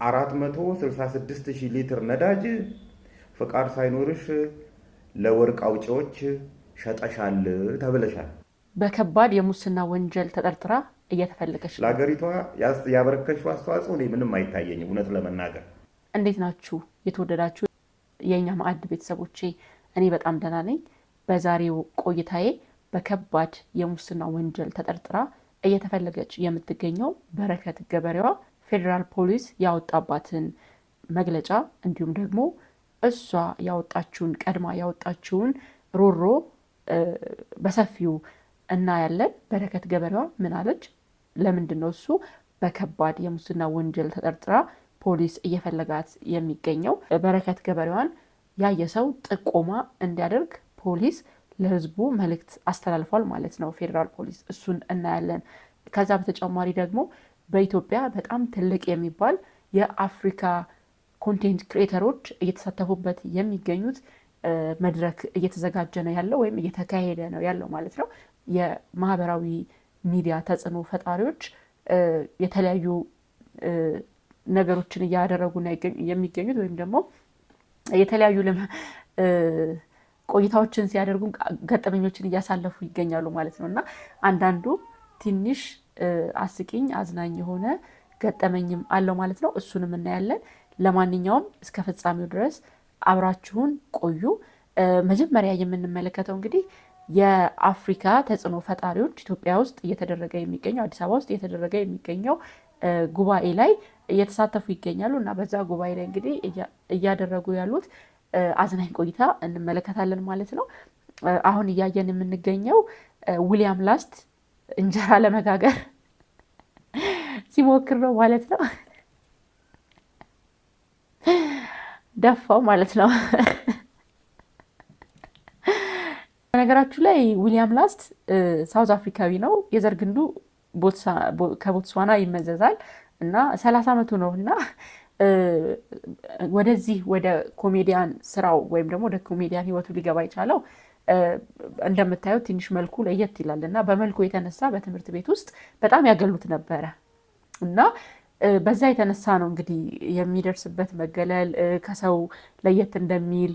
466,000 ሊትር ነዳጅ ፍቃድ ሳይኖርሽ ለወርቅ አውጪዎች ሸጠሻል ተብለሻል። በከባድ የሙስና ወንጀል ተጠርጥራ እየተፈለገች ነው። ለሀገሪቷ ያበረከትሽው አስተዋጽኦ እኔ ምንም አይታየኝም እውነት ለመናገር። እንዴት ናችሁ የተወደዳችሁ የእኛ ማዕድ ቤተሰቦቼ? እኔ በጣም ደህና ነኝ። በዛሬው ቆይታዬ በከባድ የሙስና ወንጀል ተጠርጥራ እየተፈለገች የምትገኘው በረከት ገበሬዋ ፌዴራል ፖሊስ ያወጣባትን መግለጫ እንዲሁም ደግሞ እሷ ቀድማ ያወጣችውን ሮሮ በሰፊው እናያለን። በረከት ገበሬዋ ምን አለች? ለምንድን ነው እሱ በከባድ የሙስና ወንጀል ተጠርጥራ ፖሊስ እየፈለጋት የሚገኘው? በረከት ገበሬዋን ያየ ሰው ጥቆማ እንዲያደርግ ፖሊስ ለህዝቡ መልእክት አስተላልፏል ማለት ነው፣ ፌዴራል ፖሊስ። እሱን እናያለን። ከዛ በተጨማሪ ደግሞ በኢትዮጵያ በጣም ትልቅ የሚባል የአፍሪካ ኮንቴንት ክሬተሮች እየተሳተፉበት የሚገኙት መድረክ እየተዘጋጀ ነው ያለው ወይም እየተካሄደ ነው ያለው ማለት ነው። የማህበራዊ ሚዲያ ተጽዕኖ ፈጣሪዎች የተለያዩ ነገሮችን እያደረጉ ነው የሚገኙት ወይም ደግሞ የተለያዩ ቆይታዎችን ሲያደርጉ ገጠመኞችን እያሳለፉ ይገኛሉ ማለት ነው እና አንዳንዱ ትንሽ አስቂኝ አዝናኝ የሆነ ገጠመኝም አለው ማለት ነው። እሱንም እናያለን። ለማንኛውም እስከ ፍጻሜው ድረስ አብራችሁን ቆዩ። መጀመሪያ የምንመለከተው እንግዲህ የአፍሪካ ተጽዕኖ ፈጣሪዎች ኢትዮጵያ ውስጥ እየተደረገ የሚገኘው አዲስ አበባ ውስጥ እየተደረገ የሚገኘው ጉባኤ ላይ እየተሳተፉ ይገኛሉ እና በዛ ጉባኤ ላይ እንግዲህ እያደረጉ ያሉት አዝናኝ ቆይታ እንመለከታለን ማለት ነው። አሁን እያየን የምንገኘው ዊሊያም ላስት እንጀራ ለመጋገር ሲሞክር ነው ማለት ነው። ደፋው ማለት ነው። በነገራችሁ ላይ ዊሊያም ላስት ሳውዝ አፍሪካዊ ነው። የዘር ግንዱ ከቦትስዋና ይመዘዛል እና 30 ዓመቱ ነው እና ወደዚህ ወደ ኮሜዲያን ስራው ወይም ደግሞ ወደ ኮሜዲያን ህይወቱ ሊገባ የቻለው እንደምታዩት ትንሽ መልኩ ለየት ይላል እና በመልኩ የተነሳ በትምህርት ቤት ውስጥ በጣም ያገሉት ነበረ እና በዛ የተነሳ ነው እንግዲህ የሚደርስበት መገለል ከሰው ለየት እንደሚል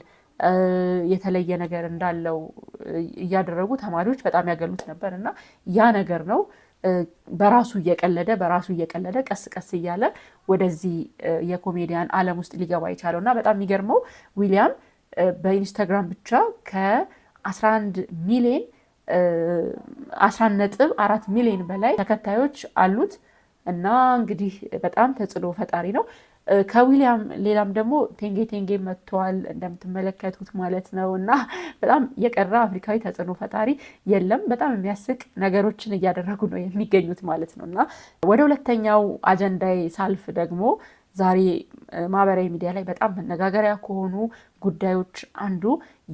የተለየ ነገር እንዳለው እያደረጉ ተማሪዎች በጣም ያገሉት ነበር እና ያ ነገር ነው በራሱ እየቀለደ ቀስ ቀስ እያለ ወደዚህ የኮሜዲያን ዓለም ውስጥ ሊገባ የቻለው እና በጣም የሚገርመው ዊሊያም በኢንስታግራም ብቻ ከ11 ሚሊዮን 11.4 ሚሊዮን በላይ ተከታዮች አሉት እና እንግዲህ በጣም ተጽዕኖ ፈጣሪ ነው። ከዊሊያም ሌላም ደግሞ ቴንጌ መጥተዋል እንደምትመለከቱት ማለት ነው እና በጣም የቀረ አፍሪካዊ ተጽዕኖ ፈጣሪ የለም። በጣም የሚያስቅ ነገሮችን እያደረጉ ነው የሚገኙት ማለት ነው እና ወደ ሁለተኛው አጀንዳዬ ሳልፍ ደግሞ ዛሬ ማህበራዊ ሚዲያ ላይ በጣም መነጋገሪያ ከሆኑ ጉዳዮች አንዱ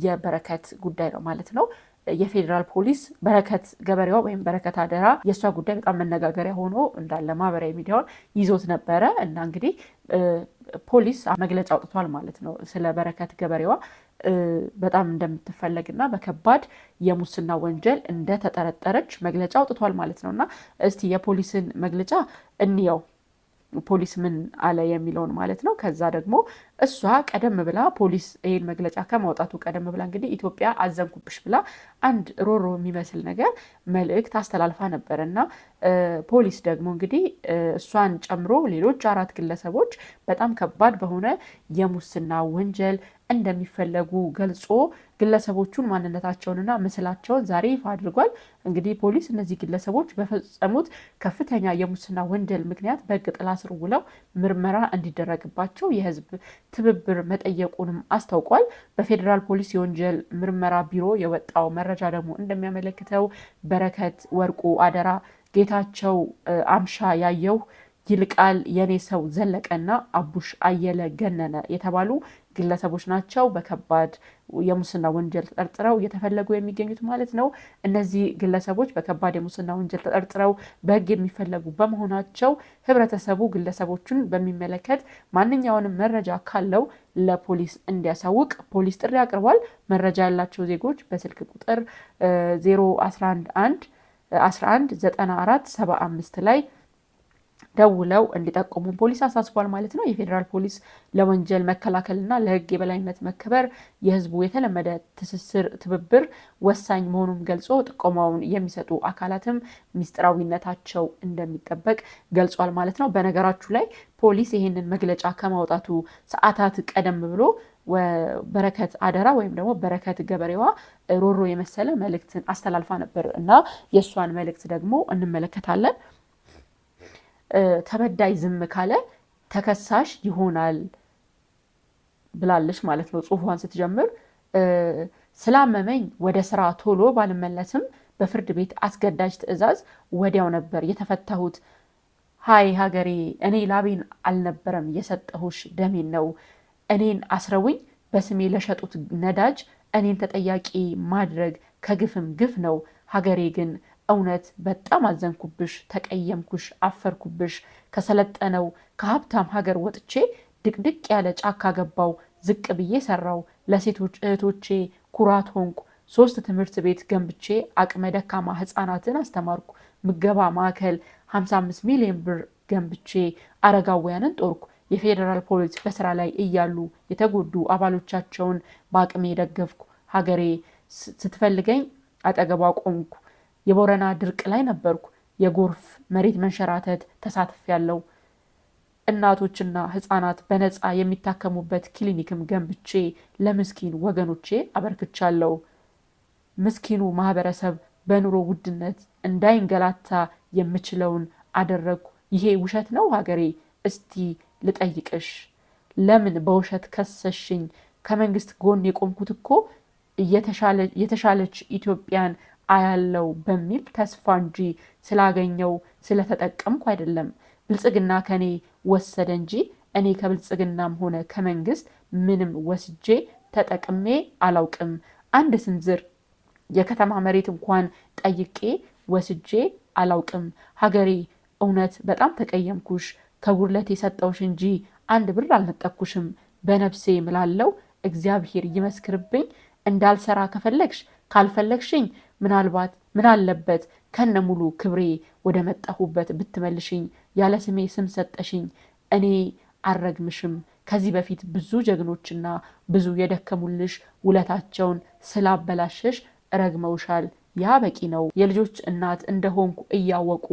የበረከት ጉዳይ ነው ማለት ነው። የፌዴራል ፖሊስ በረከት ገበሬዋ ወይም በረከት አደራ የእሷ ጉዳይ በጣም መነጋገሪያ ሆኖ እንዳለ ማህበራዊ ሚዲያውን ይዞት ነበረ እና እንግዲህ ፖሊስ መግለጫ አውጥቷል ማለት ነው። ስለ በረከት ገበሬዋ በጣም እንደምትፈለግና በከባድ የሙስና ወንጀል እንደተጠረጠረች መግለጫ አውጥቷል ማለት ነው እና እስቲ የፖሊስን መግለጫ እንየው። ፖሊስ ምን አለ የሚለውን ማለት ነው። ከዛ ደግሞ እሷ ቀደም ብላ ፖሊስ ይሄን መግለጫ ከማውጣቱ ቀደም ብላ እንግዲህ ኢትዮጵያ አዘንኩብሽ ብላ አንድ ሮሮ የሚመስል ነገር መልእክት አስተላልፋ ነበር እና ፖሊስ ደግሞ እንግዲህ እሷን ጨምሮ ሌሎች 4 ግለሰቦች በጣም ከባድ በሆነ የሙስና ወንጀል እንደሚፈለጉ ገልጾ ግለሰቦቹን ማንነታቸውንና ምስላቸውን ዛሬ ይፋ አድርጓል። እንግዲህ ፖሊስ እነዚህ ግለሰቦች በፈጸሙት ከፍተኛ የሙስና ወንጀል ምክንያት በሕግ ጥላ ስር ውለው ምርመራ እንዲደረግባቸው የህዝብ ትብብር መጠየቁንም አስታውቋል። በፌዴራል ፖሊስ የወንጀል ምርመራ ቢሮ የወጣው መረጃ ደግሞ እንደሚያመለክተው በረከት ወርቁ አደራ፣ ጌታቸው አምሻ ያየው፣ ይልቃል የኔ ሰው ዘለቀና አቡሽ አየለ ገነነ የተባሉ ግለሰቦች ናቸው በከባድ የሙስና ወንጀል ተጠርጥረው እየተፈለጉ የሚገኙት ማለት ነው። እነዚህ ግለሰቦች በከባድ የሙስና ወንጀል ተጠርጥረው በሕግ የሚፈለጉ በመሆናቸው ህብረተሰቡ ግለሰቦቹን በሚመለከት ማንኛውንም መረጃ ካለው ለፖሊስ እንዲያሳውቅ ፖሊስ ጥሪ አቅርቧል። መረጃ ያላቸው ዜጎች በስልክ ቁጥር 0111 119475 ላይ ደውለው እንዲጠቁሙ ፖሊስ አሳስቧል ማለት ነው። የፌዴራል ፖሊስ ለወንጀል መከላከልና ለሕግ የበላይነት መከበር የህዝቡ የተለመደ ትብብር ወሳኝ መሆኑን ገልጾ ጥቆማውን የሚሰጡ አካላትም ሚስጥራዊነታቸው እንደሚጠበቅ ገልጿል ማለት ነው። በነገራችሁ ላይ ፖሊስ ይህንን መግለጫ ከማውጣቱ ሰዓታት ቀደም ብሎ በረከት አደራ ወይም ደግሞ በረከት ገበሬዋ ሮሮ የመሰለ መልእክትን አስተላልፋ ነበር እና የእሷን መልእክት ደግሞ እንመለከታለን። ተበዳይ ዝም ካለ ተከሳሽ ይሆናል ብላለች ማለት ነው። ጽሁፏን ስትጀምር ስላመመኝ ወደ ስራ ቶሎ ባልመለስም በፍርድ ቤት አስገዳጅ ትዕዛዝ ወዲያው ነበር የተፈታሁት። ሃይ ሀገሬ፣ እኔ ላቤን አልነበረም የሰጠሁሽ ደሜን ነው። እኔን አስረውኝ በስሜ ለሸጡት ነዳጅ እኔን ተጠያቂ ማድረግ ከግፍም ግፍ ነው። ሀገሬ ግን እውነት በጣም አዘንኩብሽ፣ ተቀየምኩሽ፣ አፈርኩብሽ። ከሰለጠነው ከሀብታም ሀገር ወጥቼ ድቅድቅ ያለ ጫካ ገባው። ዝቅ ብዬ ሰራው፣ ለሴቶች እህቶቼ ኩራት ሆንኩ። 3 ትምህርት ቤት ገንብቼ አቅመ ደካማ ህፃናትን አስተማርኩ። ምገባ ማዕከል 55 ሚሊዮን ብር ገንብቼ አረጋውያንን ጦርኩ። የፌዴራል ፖሊስ በስራ ላይ እያሉ የተጎዱ አባሎቻቸውን በአቅሜ ደገፍኩ። ሀገሬ ስትፈልገኝ አጠገቧ ቆምኩ። የቦረና ድርቅ ላይ ነበርኩ። የጎርፍ መሬት መንሸራተት ተሳትፌያለሁ። እናቶችና ህፃናት በነፃ የሚታከሙበት ክሊኒክም ገንብቼ ለምስኪን ወገኖቼ አበርክቻለሁ። ምስኪኑ ማህበረሰብ በኑሮ ውድነት እንዳይንገላታ የምችለውን አደረግኩ። ይሄ ውሸት ነው ሀገሬ? እስቲ ልጠይቅሽ፣ ለምን በውሸት ከሰሽኝ? ከመንግስት ጎን የቆምኩት እኮ የተሻለች ኢትዮጵያን አያለው በሚል ተስፋ እንጂ ስላገኘው ስለተጠቀምኩ አይደለም። ብልጽግና ከኔ ወሰደ እንጂ እኔ ከብልጽግናም ሆነ ከመንግስት ምንም ወስጄ ተጠቅሜ አላውቅም። አንድ ስንዝር የከተማ መሬት እንኳን ጠይቄ ወስጄ አላውቅም። ሀገሬ እውነት በጣም ተቀየምኩሽ። ከጉድለት የሰጠውሽ እንጂ 1 ብር አልነጠኩሽም። በነፍሴ ምላለው እግዚአብሔር ይመስክርብኝ። እንዳልሰራ ከፈለግሽ ካልፈለግሽኝ ምናልባት ምን አለበት ከነ ሙሉ ክብሬ ወደ መጣሁበት ብትመልሽኝ። ያለ ስሜ ስም ሰጠሽኝ፣ እኔ አልረግምሽም። ከዚህ በፊት ብዙ ጀግኖችና ብዙ የደከሙልሽ ውለታቸውን ስላበላሸሽ ረግመውሻል። ያ በቂ ነው። የልጆች እናት እንደሆንኩ እያወቁ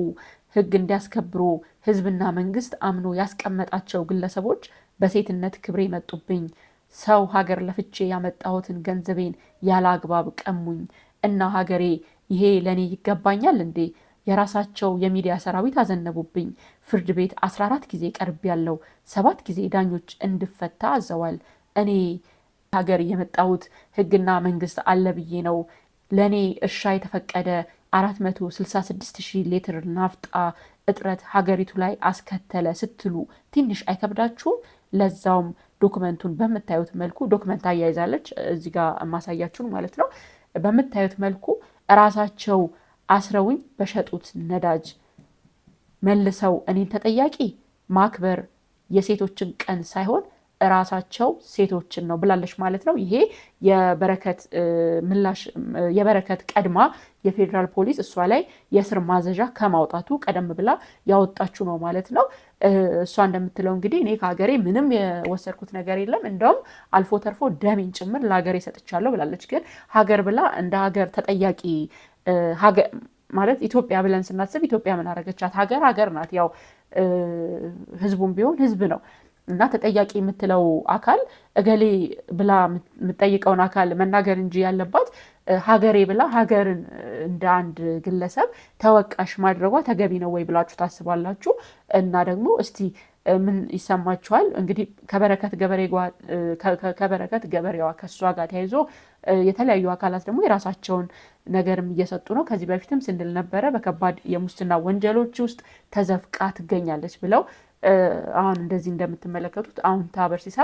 ሕግ እንዲያስከብሩ ሕዝብና መንግስት አምኖ ያስቀመጣቸው ግለሰቦች በሴትነት ክብሬ መጡብኝ። ሰው ሀገር ለፍቼ ያመጣሁትን ገንዘቤን ያለ አግባብ ቀሙኝ። እና ሀገሬ ይሄ ለእኔ ይገባኛል እንዴ? የራሳቸው የሚዲያ ሰራዊት አዘነቡብኝ። ፍርድ ቤት 14 ጊዜ ቀርብ ያለው 7 ጊዜ ዳኞች እንድፈታ አዘዋል። እኔ ሀገር የመጣሁት ሕግና መንግስት አለ ብዬ ነው። ለእኔ እርሻ የተፈቀደ 466,000 ሊትር ናፍጣ እጥረት ሀገሪቱ ላይ አስከተለ ስትሉ ትንሽ አይከብዳችሁም? ለዛውም ዶክመንቱን በምታዩት መልኩ ዶክመንት አያይዛለች እዚህ ጋር ማሳያችሁን ማለት ነው። በምታዩት መልኩ እራሳቸው አስረውኝ በሸጡት ነዳጅ መልሰው እኔን ተጠያቂ ማክበር የሴቶችን ቀን ሳይሆን እራሳቸው ሴቶችን ነው ብላለች ማለት ነው። ይሄ የበረከት ምላሽ የበረከት ቀድማ የፌዴራል ፖሊስ እሷ ላይ የእስር ማዘዣ ከማውጣቱ ቀደም ብላ ያወጣችው ነው ማለት ነው። እሷ እንደምትለው እንግዲህ እኔ ከሀገሬ ምንም የወሰድኩት ነገር የለም፣ እንደውም አልፎ ተርፎ ደሜን ጭምር ለሀገሬ ሰጥቻለሁ ብላለች። ግን ሀገር ብላ እንደ ሀገር ተጠያቂ ማለት ኢትዮጵያ ብለን ስናስብ ኢትዮጵያ ምን አደረገቻት? ሀገር ናት። ያው ህዝቡም ቢሆን ህዝብ ነው እና ተጠያቂ የምትለው አካል እገሌ ብላ የምትጠይቀውን አካል መናገር እንጂ ያለባት ሀገሬ ብላ ሀገርን እንደ አንድ ግለሰብ ተወቃሽ ማድረጓ ተገቢ ነው ወይ ብላችሁ ታስባላችሁ? እና ደግሞ እስቲ ምን ይሰማችኋል? እንግዲህ ከበረከት ገበሬዋ ከእሷ ጋር ተያይዞ የተለያዩ አካላት ደግሞ የራሳቸውን ነገርም እየሰጡ ነው። ከዚህ በፊትም ስንል ነበረ በከባድ የሙስና ወንጀሎች ውስጥ ተዘፍቃ ትገኛለች ብለው አሁን እንደዚህ እንደምትመለከቱት አሁን ታበርሲሳ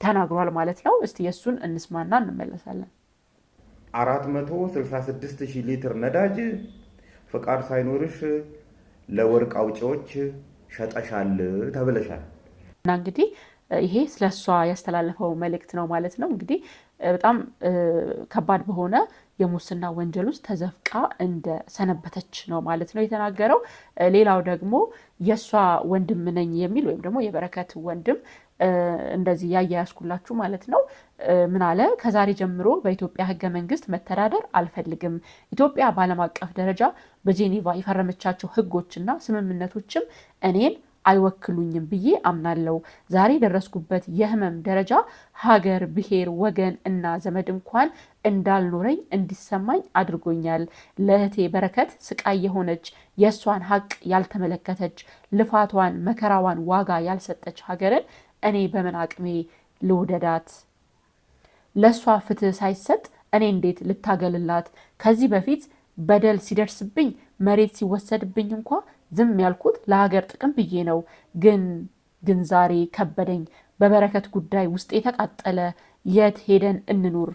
ተናግሯል ማለት ነው። እስቲ የእሱን እንስማና እንመለሳለን። 466,000 ሊትር ነዳጅ ፍቃድ ሳይኖርሽ ለወርቅ አውጪዎች ሸጠሻል ተብለሻል። እና እንግዲህ ይሄ ስለሷ ያስተላለፈው መልእክት ነው ማለት ነው። እንግዲህ በጣም ከባድ በሆነ የሙስና ወንጀል ውስጥ ተዘፍቃ እንደሰነበተች ነው ማለት ነው የተናገረው። ሌላው ደግሞ የእሷ ወንድም ነኝ የሚል ወይም ደግሞ የበረከት ወንድም እንደዚህ ያያያዝኩላችሁ ማለት ነው። ምን አለ? ከዛሬ ጀምሮ በኢትዮጵያ ሕገ መንግስት መተዳደር አልፈልግም። ኢትዮጵያ በዓለም አቀፍ ደረጃ በጄኔቫ የፈረመቻቸው ሕጎችና ስምምነቶችም እኔን አይወክሉኝም ብዬ አምናለሁ። ዛሬ የደረስኩበት የህመም ደረጃ ሀገር፣ ብሔር፣ ወገን እና ዘመድ እንኳን እንዳልኖረኝ እንዲሰማኝ አድርጎኛል። ለእህቴ በረከት ስቃይ የሆነች የእሷን ሀቅ ያልተመለከተች ልፋቷን፣ መከራዋን ዋጋ ያልሰጠች ሀገርን እኔ በምን አቅሜ ልውደዳት? ለእሷ ፍትህ ሳይሰጥ እኔ እንዴት ልታገልላት? ከዚህ በፊት በደል ሲደርስብኝ መሬት ሲወሰድብኝ እንኳ ዝም ያልኩት ለሀገር ጥቅም ብዬ ነው። ግን ዛሬ ከበደኝ። በበረከት ጉዳይ ውስጥ የተቃጠለ። የት ሄደን እንኑር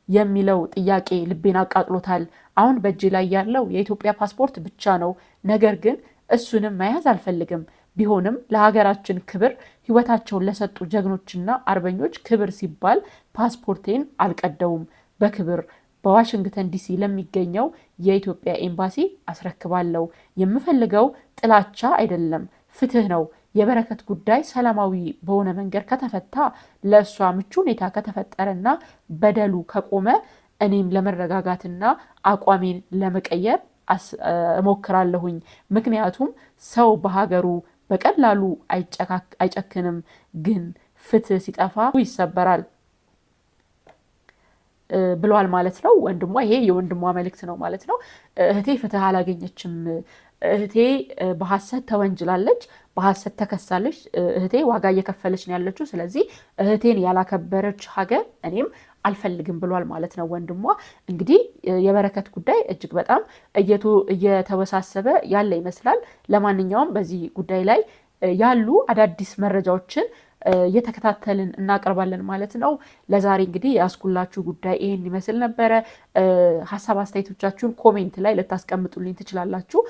የሚለው ጥያቄ ልቤን አቃጥሎታል። አሁን በእጅ ላይ ያለው የኢትዮጵያ ፓስፖርት ብቻ ነው። ነገር ግን እሱንም መያዝ አልፈልግም። ቢሆንም ለሀገራችን ክብር ህይወታቸውን ለሰጡ ጀግኖችና አርበኞች ክብር ሲባል ፓስፖርቴን አልቀደውም። በክብር በዋሽንግተን ዲሲ ለሚገኘው የኢትዮጵያ ኤምባሲ አስረክባለሁ። የምፈልገው ጥላቻ አይደለም፣ ፍትህ ነው። የበረከት ጉዳይ ሰላማዊ በሆነ መንገድ ከተፈታ፣ ለእሷ ምቹ ሁኔታ ከተፈጠረና በደሉ ከቆመ እኔም ለመረጋጋትና አቋሜን ለመቀየር እሞክራለሁኝ። ምክንያቱም ሰው በሀገሩ በቀላሉ አይጨክንም፣ ግን ፍትህ ሲጠፋ ይሰበራል ብሏል ማለት ነው ወንድሟ። ይሄ የወንድሟ መልእክት ነው ማለት ነው። እህቴ ፍትህ አላገኘችም። እህቴ በሐሰት ተወንጅላለች፣ በሐሰት ተከሳለች። እህቴ ዋጋ እየከፈለች ነው ያለችው። ስለዚህ እህቴን ያላከበረች ሀገር እኔም አልፈልግም ብሏል ማለት ነው ወንድሟ። እንግዲህ የበረከት ጉዳይ እጅግ በጣም እየተወሳሰበ ያለ ይመስላል። ለማንኛውም በዚህ ጉዳይ ላይ ያሉ አዳዲስ መረጃዎችን እየተከታተልን እናቀርባለን ማለት ነው። ለዛሬ እንግዲህ ያስኩላችሁ ጉዳይ ይሄን ይመስል ነበረ። ሀሳብ አስተያየቶቻችሁን ኮሜንት ላይ ልታስቀምጡልኝ ትችላላችሁ።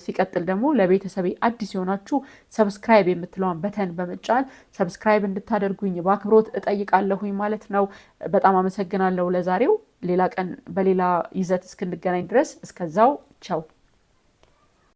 ሲቀጥል ደግሞ ለቤተሰቤ አዲስ የሆናችሁ ሰብስክራይብ የምትለዋን በተን በመጫን ሰብስክራይብ እንድታደርጉኝ በአክብሮት እጠይቃለሁኝ ማለት ነው። በጣም አመሰግናለሁ። ለዛሬው ሌላ ቀን በሌላ ይዘት እስክንገናኝ ድረስ እስከዛው ቻው።